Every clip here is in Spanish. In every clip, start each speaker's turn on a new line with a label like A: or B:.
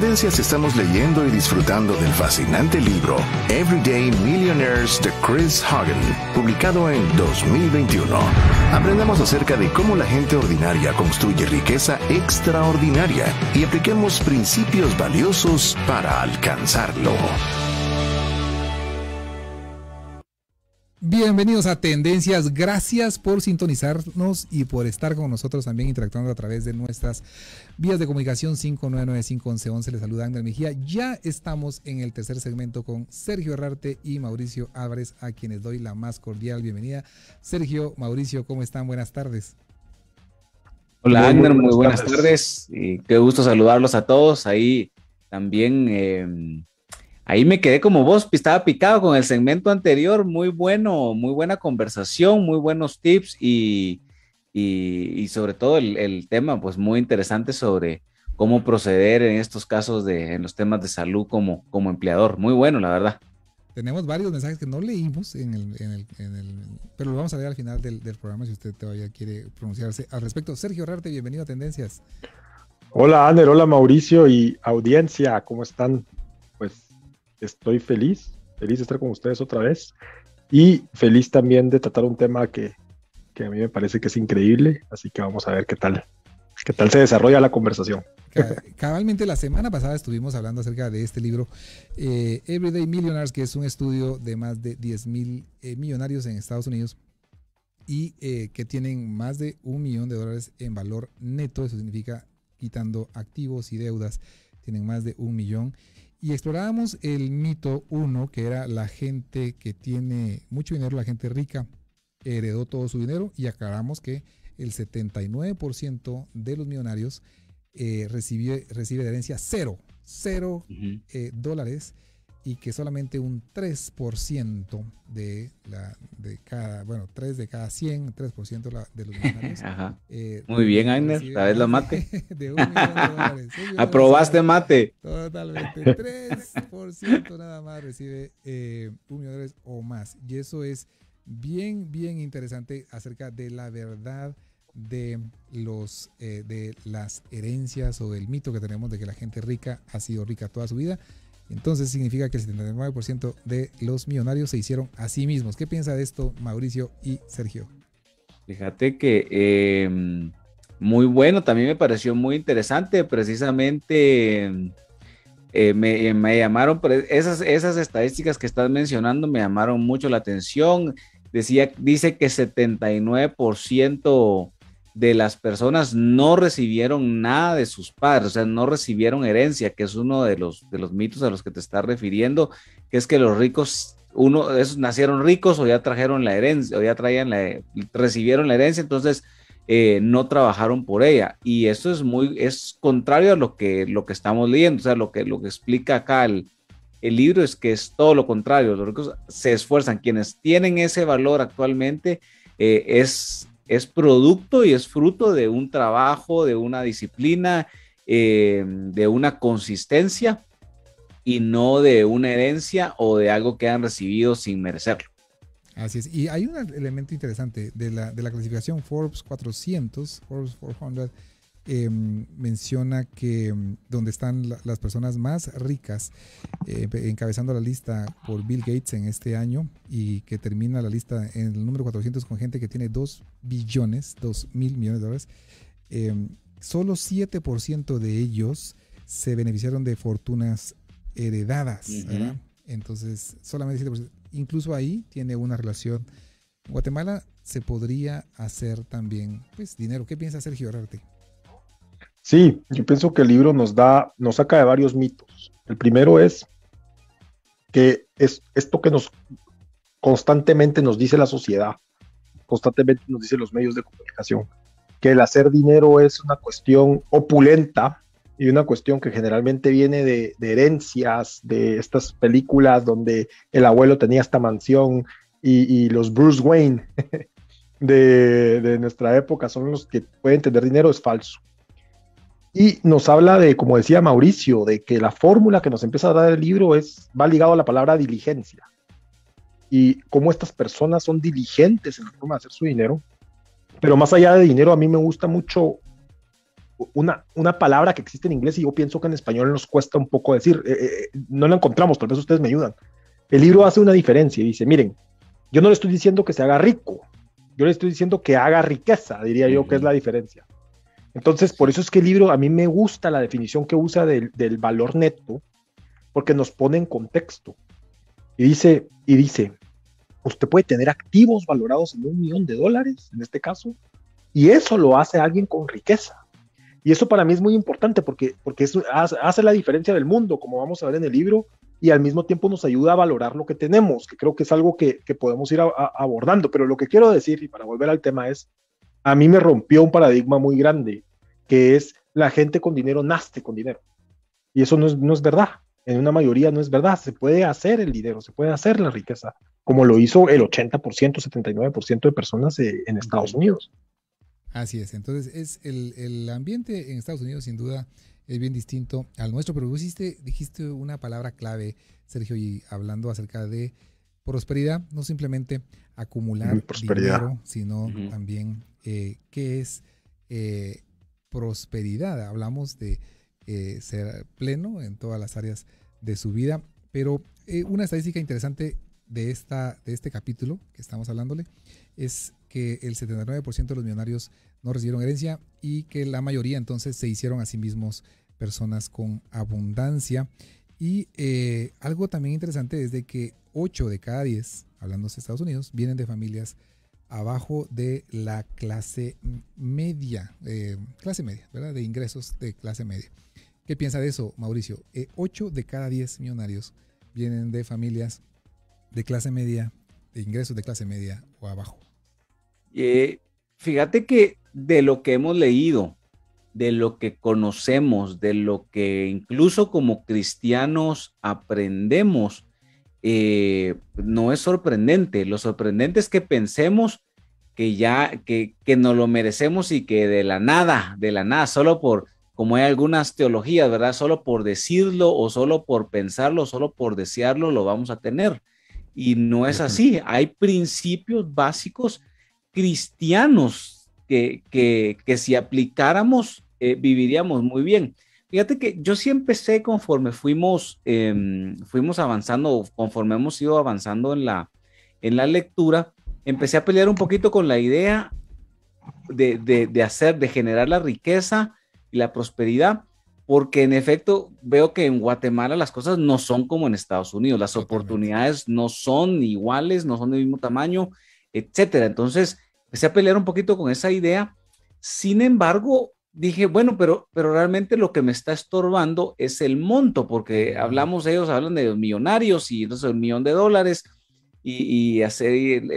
A: Tendencias estamos leyendo y disfrutando del fascinante libro Everyday Millionaires de Chris Hogan, publicado en 2021. Aprendamos acerca de cómo la gente ordinaria construye riqueza extraordinaria y apliquemos principios valiosos para alcanzarlo.
B: Bienvenidos a Tendencias, gracias por sintonizarnos y por estar con nosotros también interactuando a través de nuestras vías de comunicación 599-511-11. Les saluda Ángel Mejía. Ya estamos en el tercer segmento con Sergio Herrarte y Mauricio Álvarez, a quienes doy la más cordial bienvenida. Sergio, Mauricio, ¿cómo están? Buenas tardes.
C: Hola Ángel, muy buenas tardes. Y qué gusto saludarlos a todos. Ahí también... Ahí me quedé como vos, estaba picado con el segmento anterior, muy bueno, muy buena conversación, muy buenos tips y sobre todo el tema, pues muy interesante sobre cómo proceder en estos casos en los temas de salud como empleador. Muy bueno, la verdad.
B: Tenemos varios mensajes que no leímos, pero lo vamos a leer al final del programa si usted todavía quiere pronunciarse al respecto. Sergio Herrarte, bienvenido a Tendencias.
D: Hola Ander, hola Mauricio y audiencia, ¿cómo están? Pues estoy feliz de estar con ustedes otra vez y feliz también de tratar un tema que a mí me parece que es increíble, así que vamos a ver qué tal se desarrolla la conversación.
B: Cabalmente la semana pasada estuvimos hablando acerca de este libro, Everyday Millionaires, que es un estudio de más de 10,000 millonarios en Estados Unidos y que tienen más de $1 millón en valor neto. Eso significa quitando activos y deudas, tienen más de 1 millón. Y explorábamos el mito 1, que era la gente que tiene mucho dinero, la gente rica, heredó todo su dinero, y aclaramos que el 79% de los millonarios recibe de herencia cero dólares, y que solamente un 3% de cada, 3 de cada 100, 3% de los millonarios.
C: Ajá. Muy bien, Agnes, ¿sabes la mate?
B: De $1 millón.
C: ¿Aprobaste mate?
B: Totalmente, 3% nada más recibe $1 millón o más. Y eso es bien interesante acerca de la verdad de las herencias, o del mito que tenemos de que la gente rica ha sido rica toda su vida. Entonces significa que el 79% de los millonarios se hicieron a sí mismos. ¿Qué piensa de esto Mauricio y Sergio?
C: Fíjate que muy bueno, también me pareció muy interesante. Precisamente me llamaron, esas estadísticas que estás mencionando me llamaron mucho la atención. Dice que 79% de las personas no recibieron nada de sus padres, o sea, no recibieron herencia, que es uno de los mitos a los que te estás refiriendo, que es que los ricos, esos nacieron ricos o ya trajeron la herencia, o ya recibieron la herencia, entonces no trabajaron por ella. Y eso es contrario a lo que estamos leyendo. O sea, lo que explica acá el libro es que es todo lo contrario. Los ricos se esfuerzan. Quienes tienen ese valor actualmente es producto y es fruto de un trabajo, de una disciplina, de una consistencia, y no de una herencia o de algo que han recibido sin merecerlo.
B: Así es. Y hay un elemento interesante de la clasificación Forbes 400, menciona que donde están las personas más ricas, encabezando la lista por Bill Gates en este año, y que termina la lista en el número 400 con gente que tiene 2 mil millones de dólares. Solo 7% de ellos se beneficiaron de fortunas heredadas, ¿verdad? Entonces, solamente 7%. Incluso ahí tiene una relación. En Guatemala se podría hacer también, pues, dinero. ¿Qué piensa Sergio Herrarte?
D: Sí, yo pienso que el libro nos saca de varios mitos. El primero es que es esto que constantemente nos dice la sociedad, constantemente nos dicen los medios de comunicación, que el hacer dinero es una cuestión opulenta y una cuestión que generalmente viene de herencias, de estas películas donde el abuelo tenía esta mansión y los Bruce Wayne de nuestra época son los que pueden tener dinero. Es falso. Y nos habla de, como decía Mauricio, de que la fórmula que nos empieza a dar el libro va ligado a la palabra diligencia. Y cómo estas personas son diligentes en la forma de hacer su dinero. Pero más allá de dinero, a mí me gusta mucho una palabra que existe en inglés y yo pienso que en español nos cuesta un poco decir, no la encontramos, tal vez ustedes me ayudan. El libro hace una diferencia y dice, miren, yo no le estoy diciendo que se haga rico, yo le estoy diciendo que haga riqueza, diría yo, que es la diferencia. Entonces, por eso es que el libro, a mí me gusta la definición que usa del valor neto, porque nos pone en contexto. Y dice, usted puede tener activos valorados en $1 millón, en este caso, y eso lo hace alguien con riqueza. Y eso para mí es muy importante porque eso hace la diferencia del mundo, como vamos a ver en el libro, y al mismo tiempo nos ayuda a valorar lo que tenemos, que creo que es algo que podemos ir abordando. Pero lo que quiero decir, y para volver al tema, es, a mí me rompió un paradigma muy grande, que es la gente con dinero nace con dinero. Y eso no es verdad. En una mayoría no es verdad. Se puede hacer el dinero, se puede hacer la riqueza, como lo hizo el 80%, 79% de personas en Estados Unidos.
B: Así es. Entonces, el ambiente en Estados Unidos, sin duda, es bien distinto al nuestro. Pero vos dijiste una palabra clave, Sergio, y hablando acerca de prosperidad, no simplemente acumular dinero, sino también qué es prosperidad. Hablamos de ser pleno en todas las áreas de su vida, pero una estadística interesante de este capítulo que estamos hablándole es que el 79% de los millonarios no recibieron herencia y que la mayoría entonces se hicieron a sí mismos personas con abundancia. Y algo también interesante es de que 8 de cada 10, hablando de Estados Unidos, vienen de familias abajo de la clase media, ¿verdad? De ingresos de clase media. ¿Qué piensa de eso, Mauricio? 8 de cada 10 millonarios vienen de familias de clase media, de ingresos de clase media o abajo.
C: Fíjate que de lo que hemos leído, de lo que conocemos, de lo que incluso como cristianos aprendemos, no es sorprendente. Lo sorprendente es que pensemos que nos lo merecemos y que de la nada, solo por, como hay algunas teologías, ¿verdad? Solo por decirlo o solo por pensarlo, solo por desearlo, lo vamos a tener. Y no es así. Hay principios básicos cristianos que si aplicáramos, viviríamos muy bien. Fíjate que yo sí empecé conforme fuimos avanzando, conforme hemos ido avanzando en la lectura, empecé a pelear un poquito con la idea de generar la riqueza y la prosperidad, porque en efecto veo que en Guatemala las cosas no son como en Estados Unidos, las oportunidades no son iguales, no son del mismo tamaño, etcétera. Entonces empecé a pelear un poquito con esa idea. Sin embargo, dije, bueno, pero realmente lo que me está estorbando es el monto, porque ellos hablan de los millonarios y entonces $1 millón y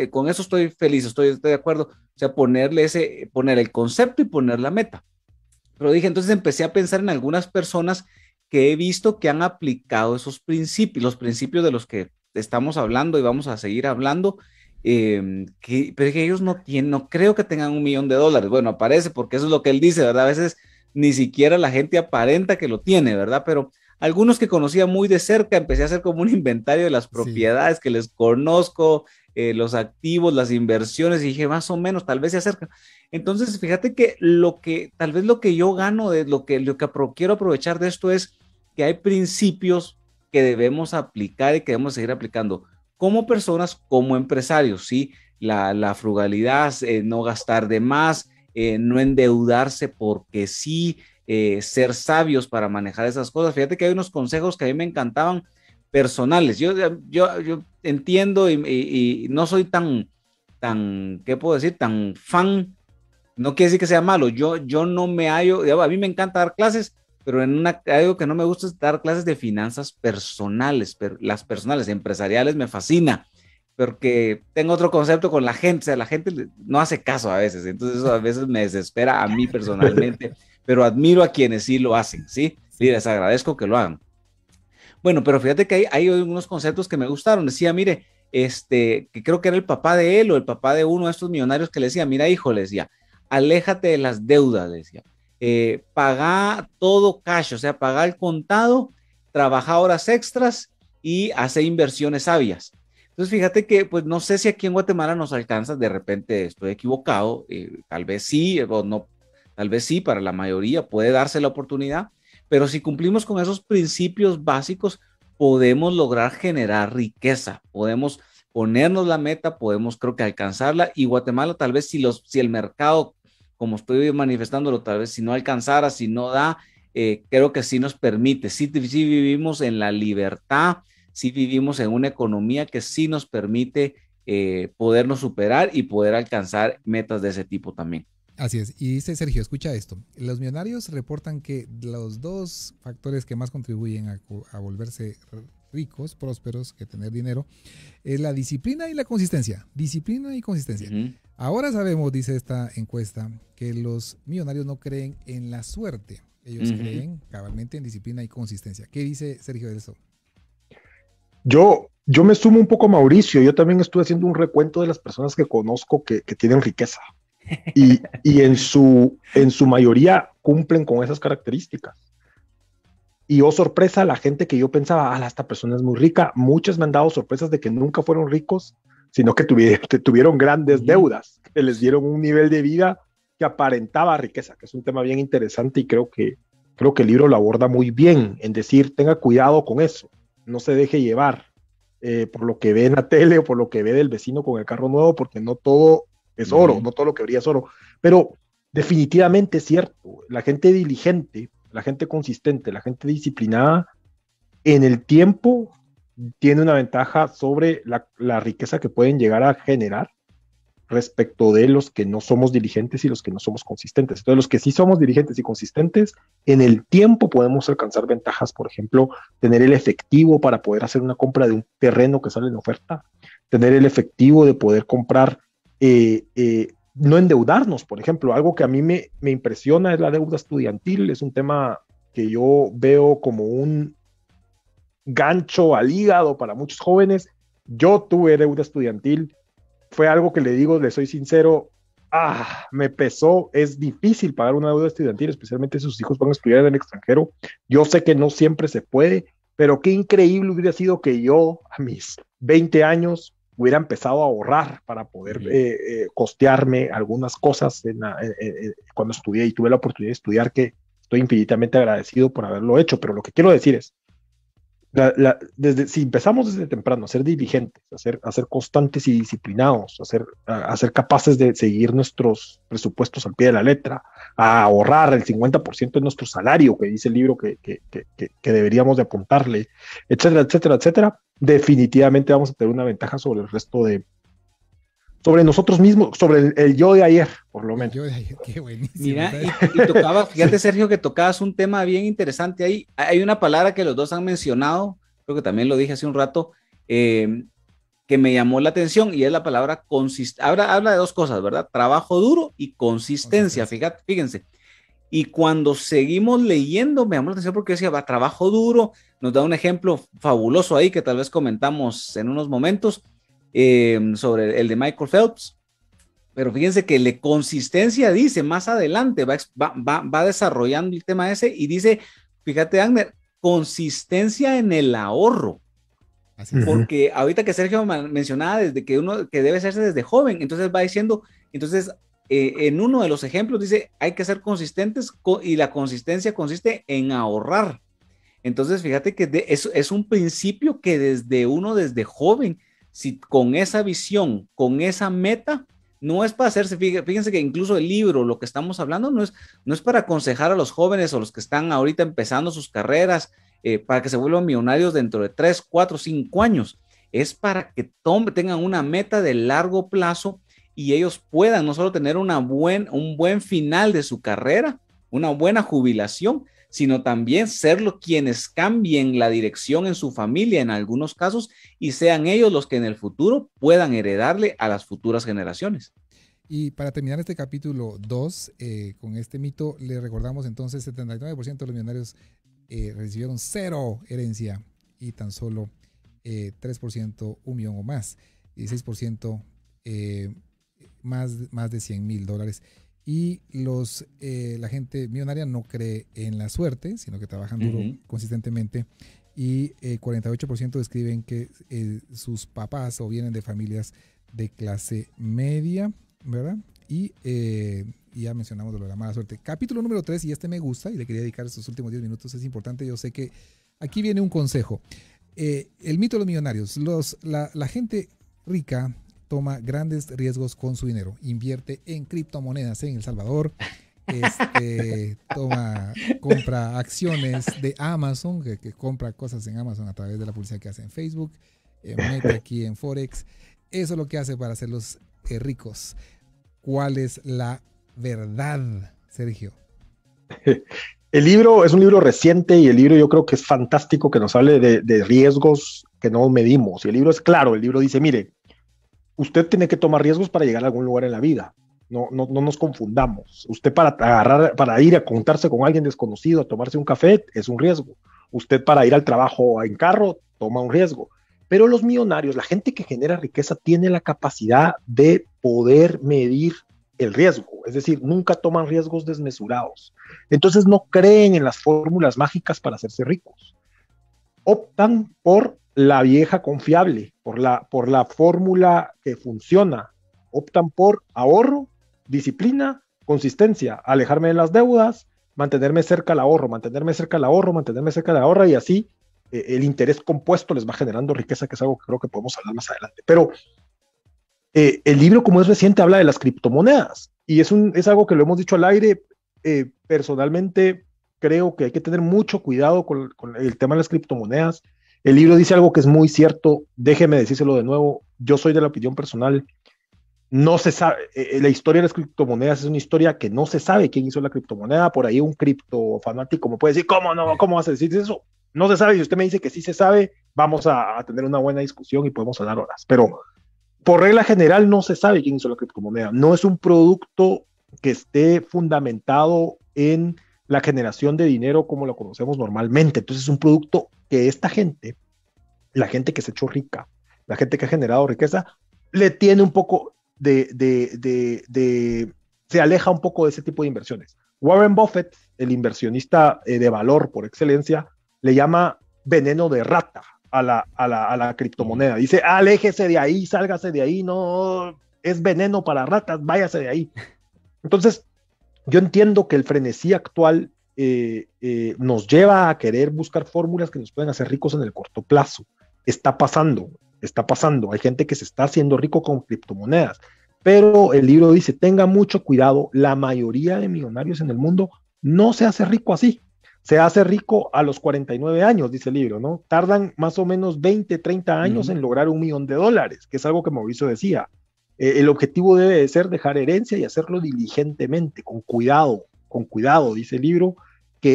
C: con eso estoy feliz, estoy de acuerdo. O sea, poner el concepto y poner la meta. Pero dije, entonces empecé a pensar en algunas personas que he visto que han aplicado esos principios, los principios de los que estamos hablando y vamos a seguir hablando, pero que ellos no creo que tengan $1 millón. Bueno, aparece porque eso es lo que él dice, ¿verdad? A veces ni siquiera la gente aparenta que lo tiene, ¿verdad? Pero algunos que conocía muy de cerca, empecé a hacer como un inventario de las propiedades que les conozco, los activos, las inversiones, y dije, más o menos, tal vez se acerca. Entonces, fíjate que tal vez lo que yo gano de lo que quiero aprovechar de esto es que hay principios que debemos aplicar y que debemos seguir aplicando como personas, como empresarios, ¿sí? La frugalidad, no gastar de más, no endeudarse porque sí, ser sabios para manejar esas cosas. Fíjate que hay unos consejos que a mí me encantaban, personales. Yo entiendo y no soy tan, ¿qué puedo decir? Tan fan. No quiere decir que sea malo. Yo no me hallo, a mí me encanta dar clases, pero algo que no me gusta es dar clases de finanzas personales, pero las personales, empresariales me fascina, porque tengo otro concepto con la gente, o sea, la gente no hace caso a veces, entonces eso a veces me desespera a mí personalmente, pero admiro a quienes sí lo hacen, ¿sí? Y les agradezco que lo hagan. Bueno, pero fíjate que hay algunos conceptos que me gustaron. Decía, mire, que creo que era el papá de él o el papá de uno de estos millonarios que le decía, mira, hijo, le decía, aléjate de las deudas, le decía, paga todo cash, o sea, paga el contado, trabaja horas extras y hace inversiones sabias. Entonces, fíjate que, pues, no sé si aquí en Guatemala nos alcanza, de repente estoy equivocado, tal vez sí, o no, tal vez sí, para la mayoría puede darse la oportunidad, pero si cumplimos con esos principios básicos, podemos lograr generar riqueza, podemos ponernos la meta, podemos creo que alcanzarla, y Guatemala tal vez si el mercado, como estoy manifestándolo, tal vez si no alcanzara, si no da, creo que sí nos permite, sí vivimos en la libertad, sí vivimos en una economía que sí nos permite podernos superar y poder alcanzar metas de ese tipo también.
B: Así es. Y dice Sergio, escucha esto. Los millonarios reportan que los dos factores que más contribuyen a volverse ricos, prósperos, que tener dinero, es la disciplina y la consistencia. Disciplina y consistencia. Ahora sabemos, dice esta encuesta, que los millonarios no creen en la suerte. Ellos creen cabalmente en disciplina y consistencia. ¿Qué dice Sergio de eso?
D: Yo me sumo un poco a Mauricio. Yo también estuve haciendo un recuento de las personas que conozco que tienen riqueza. Y en su mayoría cumplen con esas características. Y oh sorpresa, la gente que yo pensaba, esta persona es muy rica, muchos me han dado sorpresas de que nunca fueron ricos, sino que tuvieron grandes deudas, que les dieron un nivel de vida que aparentaba riqueza, que es un tema bien interesante, y creo que el libro lo aborda muy bien, en decir, tenga cuidado con eso, no se deje llevar por lo que ve en la tele o por lo que ve del vecino con el carro nuevo, porque no todo es oro, no todo lo que brilla es oro, pero definitivamente es cierto, la gente diligente, la gente consistente, la gente disciplinada, en el tiempo tiene una ventaja sobre la riqueza que pueden llegar a generar respecto de los que no somos diligentes y los que no somos consistentes. Entonces, los que sí somos diligentes y consistentes, en el tiempo podemos alcanzar ventajas, por ejemplo, tener el efectivo para poder hacer una compra de un terreno que sale en oferta, tener el efectivo de poder comprar no endeudarnos, por ejemplo. Algo que a mí me impresiona es la deuda estudiantil. Es un tema que yo veo como un gancho al hígado para muchos jóvenes. Yo tuve deuda estudiantil. Fue algo que le soy sincero, me pesó. Es difícil pagar una deuda estudiantil, especialmente si sus hijos van a estudiar en el extranjero. Yo sé que no siempre se puede, pero qué increíble hubiera sido que yo a mis 20 años hubiera empezado a ahorrar para poder costearme algunas cosas cuando estudié y tuve la oportunidad de estudiar, que estoy infinitamente agradecido por haberlo hecho. Pero lo que quiero decir es, si empezamos desde temprano a ser diligentes, a ser constantes y disciplinados, a ser capaces de seguir nuestros presupuestos al pie de la letra, a ahorrar el 50% de nuestro salario, que dice el libro que deberíamos de apuntarle, etcétera, etcétera, etcétera, definitivamente vamos a tener una ventaja sobre el resto sobre nosotros mismos, sobre el yo de ayer, por lo menos.
B: Yo de ayer, qué buenísimo.
C: Mira, y tocaba, fíjate Sergio, que tocabas un tema bien interesante ahí. Hay una palabra que los dos han mencionado, creo que también lo dije hace un rato, que me llamó la atención, y es la palabra consistencia. Habla de dos cosas, ¿verdad? Trabajo duro y consistencia. Fíjense. Y cuando seguimos leyendo, me llamó la atención porque decía, trabajo duro, nos da un ejemplo fabuloso ahí que tal vez comentamos en unos momentos, sobre el de Michael Phelps. Pero fíjense que la consistencia dice más adelante, va desarrollando el tema ese, y dice, fíjate, Agner, consistencia en el ahorro. Así es. Porque ahorita que Sergio mencionaba desde que debe hacerse desde joven, entonces va diciendo, en uno de los ejemplos dice, hay que ser consistentes, y la consistencia consiste en ahorrar. Entonces, fíjate que es un principio que desde joven, si con esa visión, con esa meta, no es para hacerse, fíjense que incluso el libro, lo que estamos hablando, no es para aconsejar a los jóvenes o los que están ahorita empezando sus carreras, para que se vuelvan millonarios dentro de 3, 4, 5 años. Es para que tengan una meta de largo plazo y ellos puedan no solo tener un buen final de su carrera, una buena jubilación, sino también serlo quienes cambien la dirección en su familia en algunos casos, y sean ellos los que en el futuro puedan heredarle a las futuras generaciones.
B: Y para terminar este capítulo 2, con este mito, le recordamos entonces 79% de los millonarios recibieron 0 herencia, y tan solo 3% $1 millón o más, 16% más de $100,000. Y la gente millonaria no cree en la suerte, sino que trabajan duro consistentemente. Y 48% describen que sus papás o vienen de familias de clase media, ¿verdad? Y y ya mencionamos lo de la mala suerte. Capítulo número 3, y este me gusta, y le quería dedicar estos últimos 10 minutos, es importante, yo sé que aquí viene un consejo. El mito de los millonarios. La gente rica toma grandes riesgos con su dinero, invierte en criptomonedas en El Salvador, compra acciones de Amazon, que compra cosas en Amazon a través de la publicidad que hace en Facebook, mete aquí en Forex. Eso es lo que hace para hacerlos ricos. ¿Cuál es la verdad, Sergio?
D: El libro es un libro reciente y el libro yo creo que es fantástico que nos hable de riesgos que no medimos. Y el libro es claro, el libro dice, mire, usted tiene que tomar riesgos para llegar a algún lugar en la vida. No nos confundamos. Usted para ir a contarse con alguien desconocido, a tomarse un café, es un riesgo. Usted para ir al trabajo en carro, toma un riesgo. Pero los millonarios, la gente que genera riqueza, tiene la capacidad de poder medir el riesgo, es decir, nunca toman riesgos desmesurados. Entonces no creen en las fórmulas mágicas para hacerse ricos. Optan por la vieja confiable, por la fórmula que funciona. Optan por ahorro, disciplina, consistencia, alejarme de las deudas, mantenerme cerca del ahorro, y así el interés compuesto les va generando riqueza, que es algo que creo que podemos hablar más adelante. Pero el libro, como es reciente, habla de las criptomonedas y es algo que lo hemos dicho al aire. Personalmente creo que hay que tener mucho cuidado con el tema de las criptomonedas. El libro dice algo que es muy cierto, déjeme decírselo de nuevo, yo soy de la opinión personal, no se sabe, la historia de las criptomonedas es una historia que no se sabe quién hizo la criptomoneda. Por ahí un cripto fanático me puede decir, ¿cómo no? ¿Cómo vas a decir eso? No se sabe. Si usted me dice que sí se sabe, vamos a tener una buena discusión y podemos hablar horas, pero por regla general no se sabe quién hizo la criptomoneda. No es un producto que esté fundamentado en la generación de dinero como lo conocemos normalmente. Entonces es un producto que esta gente, la gente que se ha hecho rica, la gente que ha generado riqueza, le tiene un poco se aleja un poco de ese tipo de inversiones. Warren Buffett, el inversionista de valor por excelencia, le llama veneno de rata a la criptomoneda. Dice, aléjese de ahí, sálgase de ahí, no, es veneno para ratas, váyase de ahí. Entonces, yo entiendo que el frenesí actual nos lleva a querer buscar fórmulas que nos pueden hacer ricos en el corto plazo. Está pasando. Hay gente que se está haciendo rico con criptomonedas, pero el libro dice, tenga mucho cuidado, la mayoría de millonarios en el mundo no se hace rico así. Se hace rico a los 49 años, dice el libro, ¿no? Tardan más o menos 20, 30 años en lograr $1 millón, que es algo que Mauricio decía. El objetivo debe de ser dejar herencia y hacerlo diligentemente, con cuidado, dice el libro.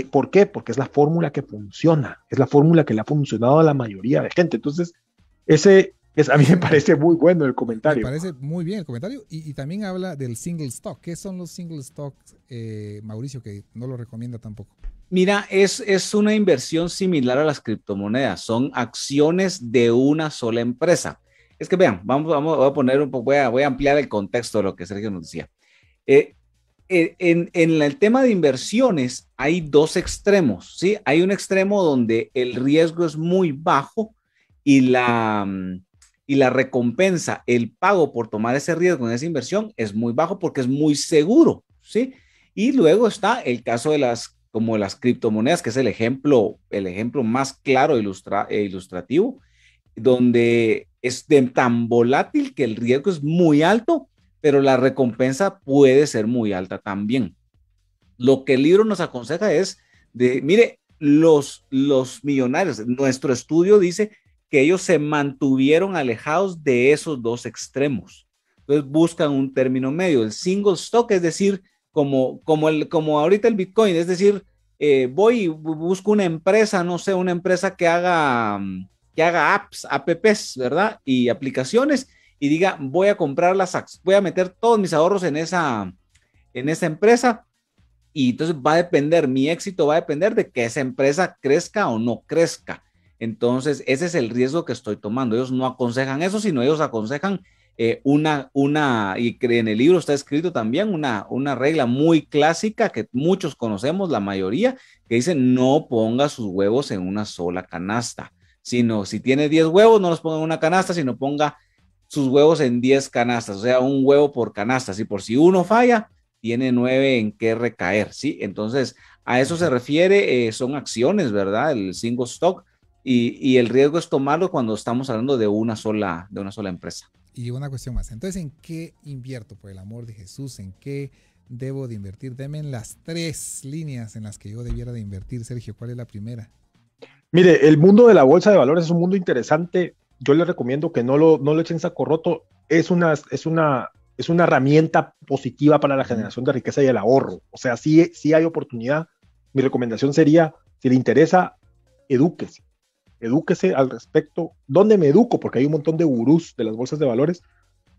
D: ¿Por qué? Porque es la fórmula que funciona, es la fórmula que le ha funcionado a la mayoría de gente. Entonces, a mí me parece muy bueno el comentario.
B: Me parece muy bien el comentario y también habla del single stock. ¿Qué son los single stocks, Mauricio, que no lo recomienda tampoco?
C: Mira, es una inversión similar a las criptomonedas, son acciones de una sola empresa. Es que vean, voy a poner voy a ampliar el contexto de lo que Sergio nos decía. En el tema de inversiones hay dos extremos, ¿sí? Hay un extremo donde el riesgo es muy bajo y la recompensa, el pago por tomar ese riesgo en esa inversión es muy bajo porque es muy seguro, ¿sí? Y luego está el caso de las criptomonedas, que es el ejemplo más claro e ilustrativo, donde es tan volátil que el riesgo es muy alto, pero la recompensa puede ser muy alta también. Lo que el libro nos aconseja es mire, los millonarios, nuestro estudio dice que ellos se mantuvieron alejados de esos dos extremos. Entonces buscan un término medio, el single stock, es decir, como ahorita el Bitcoin, es decir, voy y busco una empresa, no sé, una empresa que haga apps, ¿verdad? Y aplicaciones, y diga, voy a comprar voy a meter todos mis ahorros en esa empresa, y entonces mi éxito va a depender de que esa empresa crezca o no crezca. Entonces, ese es el riesgo que estoy tomando. Ellos no aconsejan eso, sino ellos aconsejan y en el libro está escrito también una regla muy clásica que muchos conocemos, la mayoría, que dice no ponga sus huevos en una sola canasta, sino si tiene 10 huevos, no los ponga en una canasta, sino ponga sus huevos en 10 canastas, o sea, un huevo por canasta. Si uno falla, tiene 9 en qué recaer, ¿sí? Entonces, a eso se refiere, son acciones, ¿verdad? El single stock, y el riesgo es tomarlo cuando estamos hablando de una sola empresa.
B: Y una cuestión más, entonces, ¿en qué invierto? Por el amor de Jesús, ¿en qué debo de invertir? Deme en las 3 líneas en las que yo debiera de invertir, Sergio. ¿Cuál es la primera?
D: Mire, el mundo de la bolsa de valores es un mundo interesante. Yo le recomiendo que no lo echen saco roto. Es una herramienta positiva para la generación de riqueza y el ahorro. O sea, sí hay oportunidad. Mi recomendación sería, si le interesa, edúquese. Edúquese al respecto. ¿Dónde me educo? Porque hay un montón de gurús de las bolsas de valores.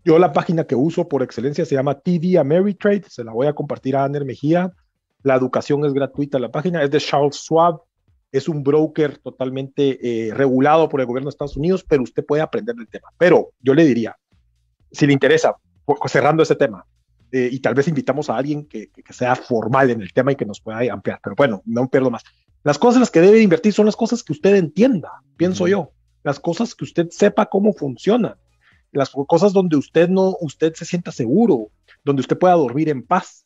D: Yo la página que uso por excelencia se llama TD Ameritrade. Se la voy a compartir a Aner Mejía. La educación es gratuita. La página es de Charles Schwab. Es un broker totalmente regulado por el gobierno de Estados Unidos, pero usted puede aprender del tema. Pero yo le diría, si le interesa, cerrando ese tema, y tal vez invitamos a alguien que sea formal en el tema y que nos pueda ampliar, pero bueno, no pierdo más. Las cosas en las que debe invertir son las cosas que usted entienda, pienso yo, las cosas que usted sepa cómo funcionan, las cosas donde usted se sienta seguro, donde usted pueda dormir en paz,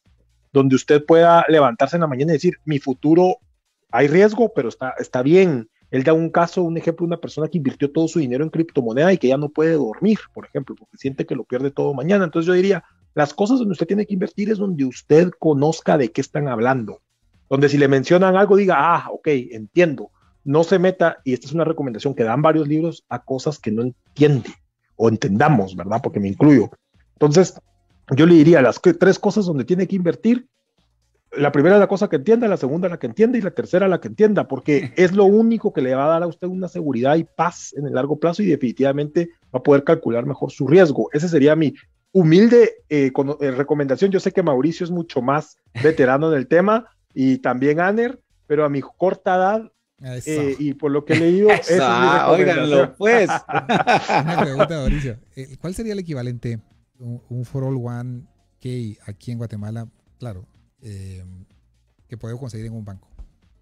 D: donde usted pueda levantarse en la mañana y decir, mi futuro, hay riesgo, pero está bien. Él da un ejemplo de una persona que invirtió todo su dinero en criptomoneda y que ya no puede dormir, por ejemplo, porque siente que lo pierde todo mañana. Entonces yo diría, las cosas donde usted tiene que invertir es donde usted conozca de qué están hablando. Donde si le mencionan algo, diga, ok, entiendo. No se meta, y esta es una recomendación que dan varios libros, a cosas que no entiende o entendamos, ¿verdad? Porque me incluyo. Entonces, yo le diría las 3 cosas donde tiene que invertir. La primera es la cosa que entienda, la segunda la que entienda y la tercera la que entienda, porque es lo único que le va a dar a usted una seguridad y paz en el largo plazo y definitivamente va a poder calcular mejor su riesgo. Esa sería mi humilde recomendación. Yo sé que Mauricio es mucho más veterano en el tema y también Aner, pero a mi corta edad y por lo que he leído, esa es mi recomendación.
C: Óiganlo, pues.
B: Una pregunta, Mauricio. ¿Cuál sería el equivalente, un 401k aquí en Guatemala? Claro. Que puedo conseguir en un banco.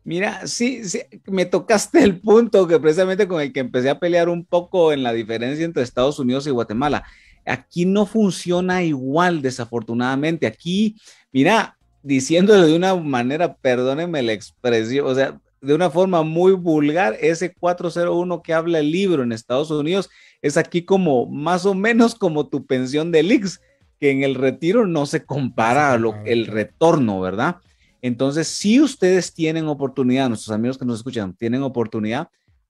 C: Mira, sí, me tocaste el punto que precisamente con el que empecé a pelear un poco en la diferencia entre Estados Unidos y Guatemala. Aquí no funciona igual, desafortunadamente. Aquí, mira, diciéndolo de una manera, perdónenme la expresión, o sea, de una forma muy vulgar, ese 401 que habla el libro en Estados Unidos es aquí como más o menos como tu pensión del IX, que en el retiro no se compara el retorno, ¿verdad? Entonces, si ustedes tienen oportunidad, nuestros amigos que nos escuchan tienen oportunidad,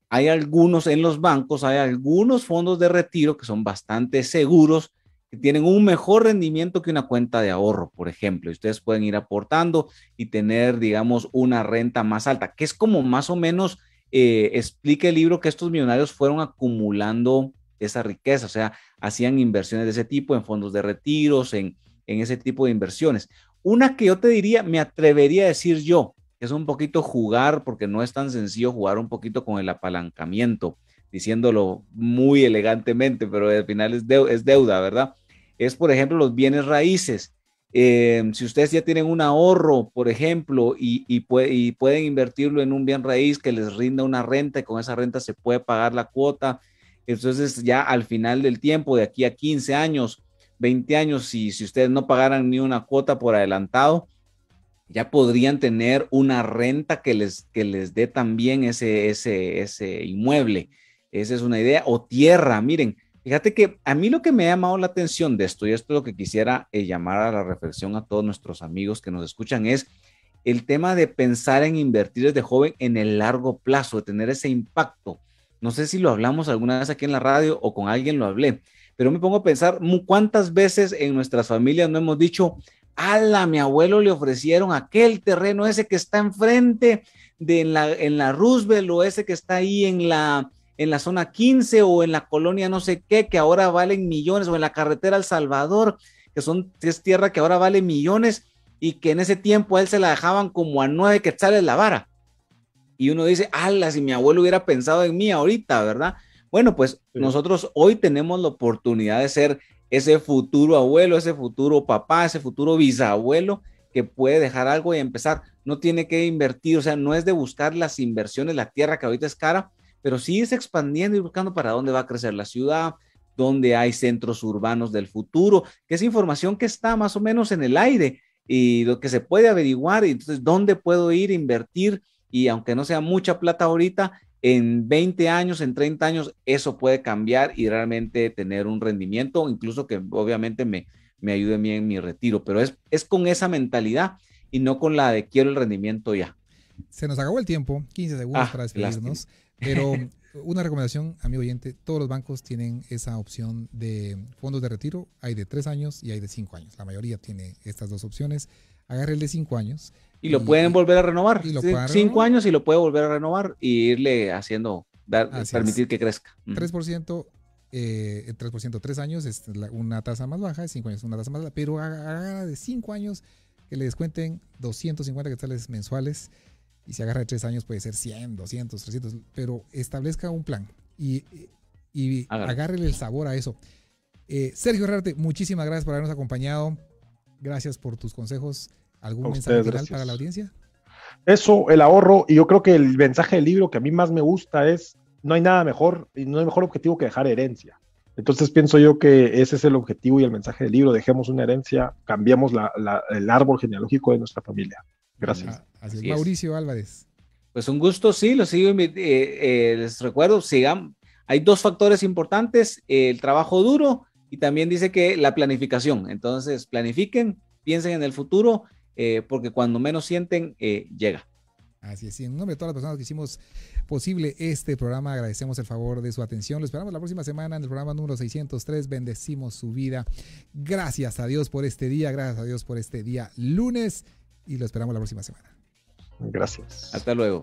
C: hay algunos en los bancos, hay algunos fondos de retiro que son bastante seguros, que tienen un mejor rendimiento que una cuenta de ahorro, por ejemplo, y ustedes pueden ir aportando y tener, digamos, una renta más alta, que es como más o menos explica el libro que estos millonarios fueron acumulando esa riqueza, o sea, hacían inversiones de ese tipo en fondos de retiros, en ese tipo de inversiones. Una que yo te diría, me atrevería a decir yo, que es un poquito jugar, porque no es tan sencillo jugar un poquito con el apalancamiento, diciéndolo muy elegantemente, pero al final es deuda, ¿verdad? Es, por ejemplo, los bienes raíces. Si ustedes ya tienen un ahorro, por ejemplo, y pueden invertirlo en un bien raíz que les rinda una renta y con esa renta se puede pagar la cuota. Entonces ya al final del tiempo, de aquí a 15 años, 20 años, si ustedes no pagaran ni una cuota por adelantado, ya podrían tener una renta que les dé también ese inmueble. Esa es una idea. O tierra, miren, fíjate que a mí lo que me ha llamado la atención de esto, y esto es lo que quisiera llamar a la reflexión a todos nuestros amigos que nos escuchan, es el tema de pensar en invertir desde joven en el largo plazo, de tener ese impacto. No sé si lo hablamos alguna vez aquí en la radio o con alguien lo hablé, pero me pongo a pensar cuántas veces en nuestras familias no hemos dicho, a mi abuelo le ofrecieron aquel terreno ese que está enfrente en la Roosevelt, o ese que está ahí en la zona 15 o en la colonia no sé qué, que ahora valen millones, o en la carretera El Salvador, que es tierra que ahora vale millones y que en ese tiempo a él se la dejaban como a 9 quetzales la vara. Y uno dice, si mi abuelo hubiera pensado en mí ahorita, ¿verdad? Bueno, pues nosotros hoy tenemos la oportunidad de ser ese futuro abuelo, ese futuro papá, ese futuro bisabuelo que puede dejar algo y empezar. No tiene que invertir, o sea, no es de buscar las inversiones, la tierra que ahorita es cara, pero sí es expandiendo y buscando para dónde va a crecer la ciudad, dónde hay centros urbanos del futuro, que es información que está más o menos en el aire. y lo que se puede averiguar, y entonces dónde puedo ir a invertir, y aunque no sea mucha plata ahorita, en 20 años, en 30 años, eso puede cambiar y realmente tener un rendimiento, incluso que obviamente me ayude a mí en mi retiro, pero es con esa mentalidad y no con la de quiero el rendimiento ya.
B: Se nos acabó el tiempo, 15 segundos para despedirnos, pero una recomendación, amigo oyente, todos los bancos tienen esa opción de fondos de retiro, hay de 3 años y hay de 5 años, la mayoría tiene estas dos opciones, agarre el de 5 años.
C: Y lo pueden volver a renovar, 5 años y lo puede volver a renovar y irle haciendo, permitir que crezca.
B: 3%, 3%, 3 años es una tasa más baja, 5 años es una tasa más baja, pero agarra de 5 años que le descuenten 250 quetzales mensuales. Y si agarra de 3 años puede ser 100, 200, 300, pero establezca un plan y agárrele el sabor a eso. Sergio Herrarte, muchísimas gracias por habernos acompañado. Gracias por tus consejos. ¿Algún mensaje final para la audiencia?
D: Eso, el ahorro, y yo creo que el mensaje del libro que a mí más me gusta es, no hay nada mejor y no hay mejor objetivo que dejar herencia. Entonces pienso yo que ese es el objetivo y el mensaje del libro, dejemos una herencia, cambiemos el árbol genealógico de nuestra familia. Gracias.
B: Así es. Mauricio Álvarez.
C: Pues un gusto, sí, lo sigo. Les recuerdo, hay 2 factores importantes, el trabajo duro y también dice que la planificación. Entonces, planifiquen, piensen en el futuro, porque cuando menos sienten, llega.
B: Así es, y en nombre de todas las personas que hicimos posible este programa, agradecemos el favor de su atención. Lo esperamos la próxima semana en el programa número 603. Bendecimos su vida. Gracias a Dios por este día, gracias a Dios por este día lunes, y lo esperamos la próxima semana.
D: Gracias.
C: Hasta luego.